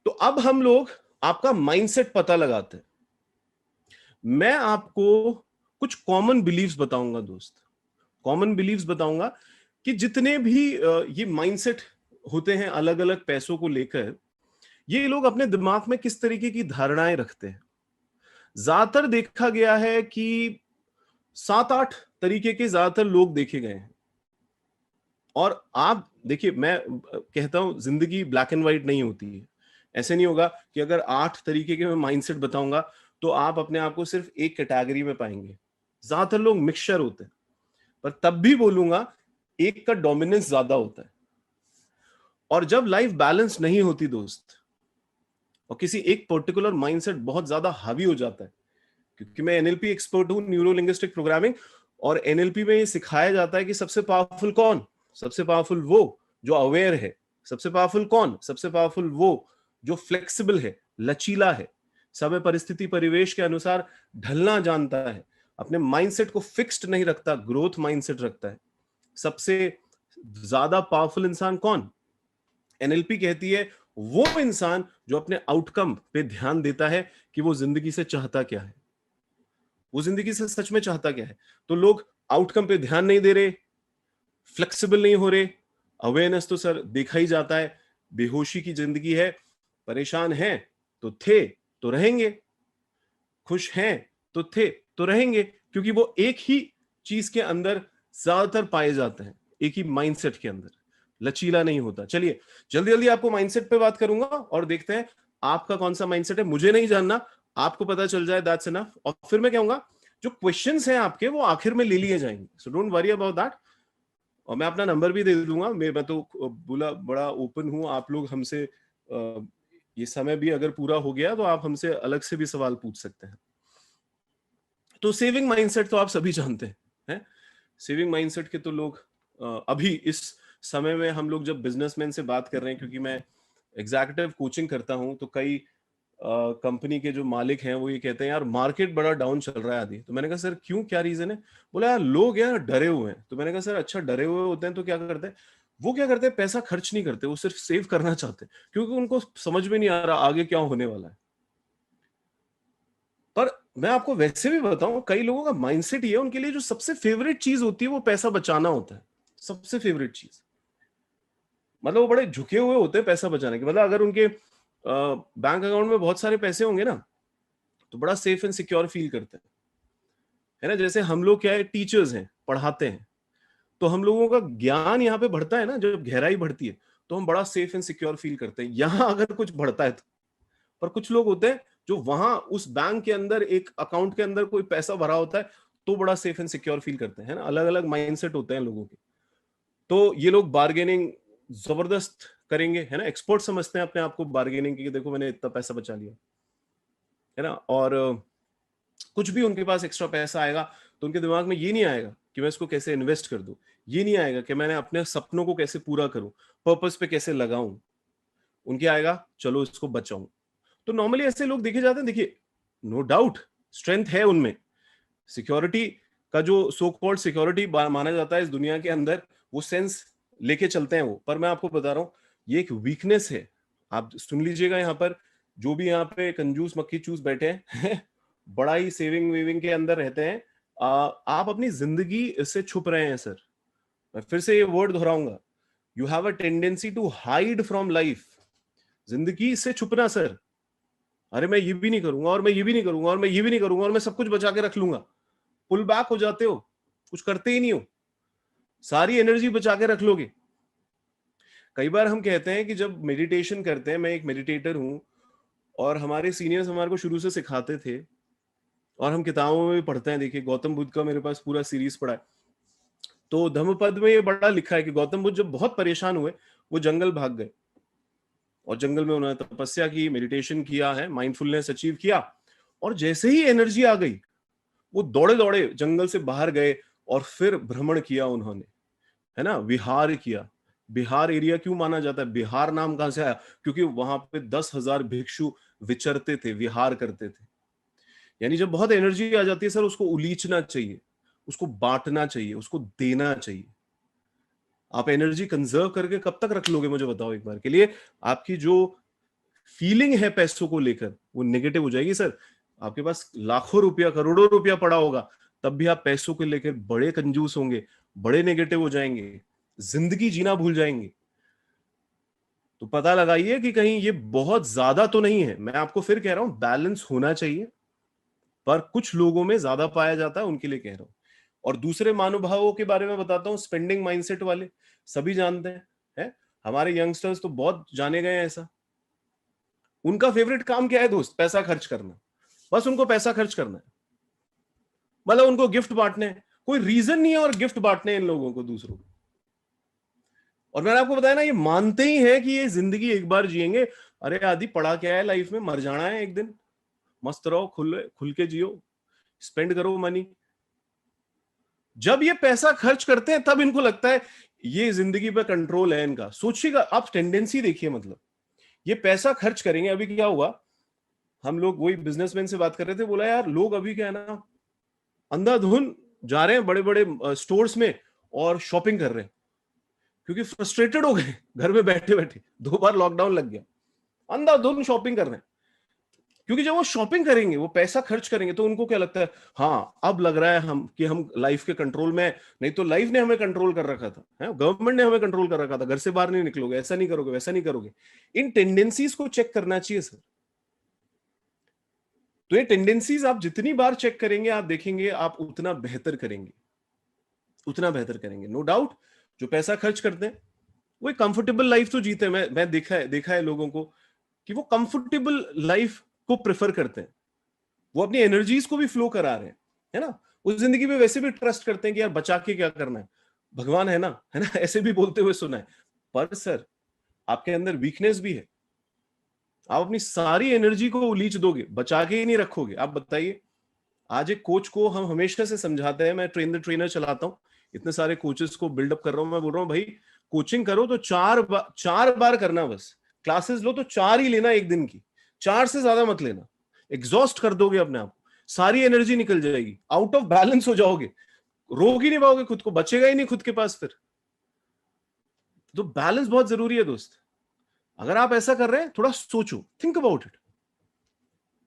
तो अब हम लोग आपका माइंडसेट पता लगाते हैं। मैं आपको कुछ कॉमन बिलीव्स बताऊंगा दोस्त, कॉमन बिलीव्स बताऊंगा कि जितने भी ये माइंडसेट होते हैं अलग अलग पैसों को लेकर, ये लोग अपने दिमाग में किस तरीके की धारणाएं रखते हैं। ज्यादातर देखा गया है कि 7-8 तरीके के ज्यादातर लोग देखे गए हैं। और आप देखिए, मैं कहता हूं जिंदगी ब्लैक एंड व्हाइट नहीं होती है। ऐसे नहीं होगा कि अगर 8 तरीके के मैं माइंडसेट बताऊंगा तो आप अपने आप को सिर्फ एक कैटेगरी में पाएंगे। ज्यादातर लोग मिक्सचर होते हैं, पर तब भी बोलूंगा एक का डोमिनेंस ज्यादा होता है। और जब लाइफ बैलेंस नहीं होती दोस्त, और किसी एक पर्टिकुलर माइंडसेट बहुत ज्यादा हावी हो जाता है, क्योंकि मैं एनएलपी एक्सपर्ट हूं, न्यूरो लिंग्विस्टिक प्रोग्रामिंग, और एनएलपी में ये सिखाया जाता है कि सबसे पावरफुल कौन? सबसे पावरफुल वो जो अवेयर है। सबसे पावरफुल कौन? सबसे पावरफुल वो जो फ्लेक्सिबल है, लचीला है, समय परिस्थिति परिवेश के अनुसार ढलना जानता है, अपने माइंडसेट को फिक्स्ड नहीं रखता, ग्रोथ माइंडसेट रखता है। सबसे ज्यादा पावरफुल इंसान कौन? एनएलपी कहती है वो इंसान जो अपने आउटकम पे ध्यान देता है कि वो जिंदगी से चाहता क्या है, वो जिंदगी से सच में चाहता क्या है। तो लोग आउटकम पे ध्यान नहीं दे रहे, फ्लेक्सिबल नहीं हो रहे। अवेयरनेस तो सर देखा ही जाता है, बेहोशी की जिंदगी है। परेशान हैं तो थे तो रहेंगे, खुश हैं तो थे तो रहेंगे, क्योंकि वो एक ही चीज के अंदर ज्यादातर पाए जाते हैं, एक ही माइंडसेट के अंदर, लचीला नहीं होता। चलिए जल्दी जल्दी आपको माइंडसेट पे बात करूंगा और देखते हैं आपका कौन सा माइंडसेट है। मुझे नहीं जानना, आपको पता चल जाए, दैट्स इनफ। और फिर मैं कहूंगा जो क्वेश्चंस हैं आपके वो आखिर में ले लिए जाएंगे, so don't worry about that. और मैं अपना नंबर भी दे दूंगा। मैं तो बोला बड़ा ओपन हूं, आप लोग हमसे ये समय भी अगर पूरा हो गया तो आप हमसे अलग से भी सवाल पूछ सकते हैं। तो सेविंग माइंडसेट तो आप सभी जानते हैं। सेविंग माइंडसेट के तो लोग अभी इस समय में हम लोग जब बिजनेसमैन से बात कर रहे हैं, क्योंकि मैं एग्जीक्यूटिव कोचिंग करता हूं, तो कई कंपनी के जो मालिक हैं वो ये कहते हैं यार मार्केट बड़ा डाउन चल रहा है आदि। तो मैंने कहा सर क्यों, क्या रीजन है? बोला यार लोग यार डरे हुए हैं। तो मैंने कहा सर अच्छा, डरे हुए होते हैं तो क्या करते हैं? वो क्या करते हैं, पैसा खर्च नहीं करते, वो सिर्फ सेव करना चाहते हैं, क्योंकि उनको समझ में नहीं आ रहा आगे क्या होने वाला है। पर मैं आपको वैसे भी बताऊं, कई लोगों का माइंडसेट ये है, उनके लिए जो सबसे फेवरेट चीज होती है वो पैसा बचाना होता है। सबसे फेवरेट चीज, मतलब वो बड़े झुके हुए होते हैं पैसा बचाने के। मतलब अगर उनके बैंक अकाउंट में बहुत सारे पैसे होंगे ना, तो बड़ा सेफ एंड सिक्योर फील करते हैं, है ना। जैसे हम लोग क्या है, टीचर्स हैं, पढ़ाते हैं, तो हम लोगों का ज्ञान यहाँ पे बढ़ता है ना, जब गहराई बढ़ती है तो हम बड़ा सेफ एंड सिक्योर फील करते हैं यहाँ अगर कुछ बढ़ता है तो। पर कुछ लोग होते हैं जो वहां उस बैंक के अंदर एक अकाउंट के अंदर कोई पैसा भरा होता है तो बड़ा सेफ एंड सिक्योर फील करते हैं, है ना। अलग अलग माइंडसेट होते हैं लोगों के। तो ये लोग बार्गेनिंग जबरदस्त करेंगे, है ना, एक्सपर्ट समझते हैं अपने आप को बार्गेनिंग की, देखो मैंने इतना पैसा बचा लिया, है ना। और कुछ भी उनके पास एक्स्ट्रा पैसा आएगा तो उनके दिमाग में ये नहीं आएगा कि मैं इसको कैसे इन्वेस्ट कर दूं, ये नहीं आएगा कि मैंने अपने सपनों को कैसे पूरा करूं, पर्पस पे कैसे लगाऊं। उनके आएगा चलो इसको बचाऊं। तो नॉर्मली ऐसे लोग देखे जाते हैं। देखिए नो डाउट स्ट्रेंथ है उनमें, सिक्योरिटी का जो सो कॉल्ड सिक्योरिटी माना जाता है इस दुनिया के अंदर, वो सेंस लेके चलते हैं वो। पर मैं आपको बता रहा हूं ये एक वीकनेस है। आप सुन लीजिएगा, यहाँ पर जो भी यहाँ पे कंजूस मक्खी चूस बैठे हैं बड़ा ही सेविंग वेविंग के अंदर रहते हैं, आप अपनी जिंदगी से छुप रहे हैं सर। मैं फिर से ये वर्ड दोहराऊंगा, you have a tendency to hide from life. जिंदगी से छुपना सर। अरे मैं ये भी नहीं करूंगा, और मैं ये भी नहीं करूंगा, और मैं ये भी नहीं करूंगा, और मैं सब कुछ बचा के रख लूंगा। पुल बैक हो जाते हो, कुछ करते ही नहीं हो, सारी एनर्जी बचा के रख लोगे। कई बार हम कहते हैं कि जब मेडिटेशन करते हैं, मैं एक मेडिटेटर हूं, और हमारे सीनियर्स हमारे को शुरू से सिखाते थे, और हम किताबों में भी पढ़ते हैं। देखिए गौतम बुद्ध का मेरे पास पूरा सीरीज पढ़ा है, तो धम्मपद में ये बड़ा लिखा है कि गौतम बुद्ध जब बहुत परेशान हुए वो जंगल भाग गए, और जंगल में उन्होंने तपस्या की, मेडिटेशन किया है, माइंडफुलनेस अचीव किया। और जैसे ही एनर्जी आ गई वो दौड़े दौड़े जंगल से बाहर गए, और फिर भ्रमण किया उन्होंने, है ना, विहार किया। बिहार एरिया क्यों माना जाता है, बिहार नाम कहां से आया? क्योंकि वहां पे 10,000 भिक्षु विचरते थे, विहार करते थे। यानी जब बहुत एनर्जी आ जाती है सर, उसको उलीचना चाहिए, उसको बांटना चाहिए, उसको देना चाहिए। आप एनर्जी कंजर्व करके कब तक रख लोगे, मुझे बताओ एक बार के लिए। आपकी जो फीलिंग है पैसों को लेकर वो नेगेटिव हो जाएगी। सर आपके पास लाखों रुपया करोड़ों रुपया पड़ा होगा, तब भी आप पैसों को लेकर बड़े कंजूस होंगे, बड़े नेगेटिव हो जाएंगे, जिंदगी जीना भूल जाएंगे। तो पता लगाइए कि कहीं ये बहुत ज्यादा तो नहीं है। मैं आपको फिर कह रहा हूं बैलेंस होना चाहिए, पर कुछ लोगों में ज्यादा पाया जाता है, उनके लिए कह रहा हूं। और दूसरे महानुभावों के बारे में बताता हूं, स्पेंडिंग माइंडसेट वाले, सभी जानते हैं, है? हमारे यंगस्टर्स तो बहुत जाने गए हैं ऐसा। उनका फेवरेट काम क्या है दोस्त? पैसा खर्च करना। बस उनको पैसा खर्च करना है, मतलब उनको गिफ्ट बांटने हैं, कोई रीजन नहीं है और गिफ्ट बांटने हैं इन लोगों को दूसरों को। और मैंने आपको बताया ना, ये मानते ही है कि ये जिंदगी एक बार जिएंगे। अरे आदि पड़ा क्या है लाइफ में, मर जाना है एक दिन, मस्त रहो, खुल के जियो, स्पेंड करो मनी। जब ये पैसा खर्च करते हैं तब इनको लगता है ये जिंदगी पे कंट्रोल है इनका। सोचिएगा आप, टेंडेंसी देखिए, मतलब ये पैसा खर्च करेंगे। अभी क्या हुआ, हम लोग वही बिजनेसमैन से बात कर रहे थे, बोला यार लोग अभी क्या है ना, अंधाधुन जा रहे हैं बड़े बड़े स्टोर्स में और शॉपिंग कर रहे हैं, क्योंकि फ्रस्ट्रेटेड हो गए घर में बैठे बैठे, 2 बार लॉकडाउन लग गया, अंधाधुन शॉपिंग कर रहे हैं। क्योंकि जब वो शॉपिंग करेंगे, वो पैसा खर्च करेंगे, तो उनको क्या लगता है, हाँ अब लग रहा है हम कि हम लाइफ के कंट्रोल में, नहीं तो लाइफ ने हमें कंट्रोल कर रखा था, है गवर्नमेंट ने हमें कंट्रोल कर रखा था, घर से बाहर नहीं निकलोगे, ऐसा नहीं करोगे, वैसा नहीं करोगे। इन टेंडेंसीज को चेक करना चाहिए सर। तो ये टेंडेंसीज आप जितनी बार चेक करेंगे, आप देखेंगे आप उतना बेहतर करेंगे, उतना बेहतर करेंगे। नो डाउट जो पैसा खर्च करते हैं वो एक कंफर्टेबल लाइफ तो जीते हैं। मैं देखा है लोगों को कि वो कंफर्टेबल लाइफ को प्रेफर करते हैं, वो अपनी एनर्जीज को भी फ्लो करा रहे हैं, है ना। उस जिंदगी में वैसे भी ट्रस्ट करते हैं कि यार बचा के क्या करना है, भगवान है ना, ऐसे भी बोलते हुए सुना है। पर सर आपके अंदर वीकनेस भी है, आप अपनी सारी एनर्जी को लीच दोगे, बचा के ही नहीं रखोगे। आप बताइए, आज एक कोच को हम हमेशा से समझाते हैं, मैं ट्रेन द ट्रेनर चलाता हूं, इतने सारे कोचेस को बिल्डअप कर रहा हूं, मैं बोल रहा हूं भाई कोचिंग करो तो 4 बार करना, बस क्लासेस लो तो 4 ही लेना एक दिन की, 4 से ज्यादा मत लेना। एग्जॉस्ट कर दोगे अपने आप को, सारी एनर्जी निकल जाएगी, आउट ऑफ बैलेंस हो जाओगे, रोक ही नहीं पाओगे खुद को, बचेगा ही नहीं खुद के पास फिर। तो बैलेंस बहुत जरूरी है दोस्त। अगर आप ऐसा कर रहे हैं, थोड़ा सोचो, थिंक अबाउट इट।